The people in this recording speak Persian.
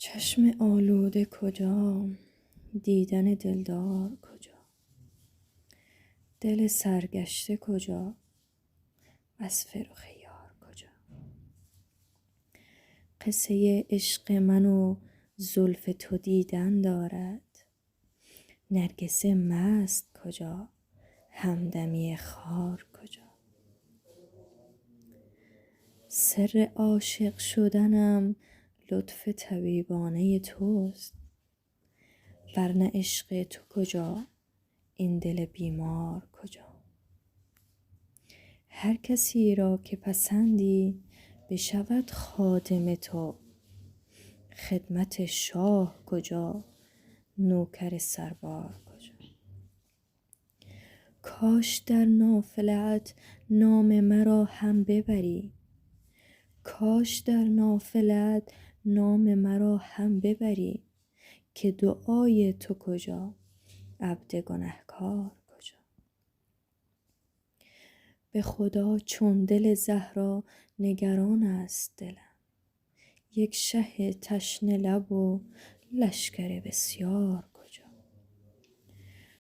چشم آلوده کجا، دیدن دلدار کجا، دل سرگشته کجا، از فرخ یار کجا. قصه عشق من و زلف تو دیدن دارد، نرگس مست کجا، همدمی خار کجا. سر عاشق شدنم لطف طبیبانه توست، ورنه عشق تو کجا، این دل بیمار کجا. هر کسی را که پسندی بشود خادم تو، خدمت شاه کجا، نوکر سربار کجا. کاش در نافله ات نام مرا هم ببری، کاش در نافله ات نام مرا هم ببری، که دعای تو کجا، عبد گنهکار کجا. به خدا چون دل زهرا نگران است دلم، یک شه تشنه لب و لشکر بسیار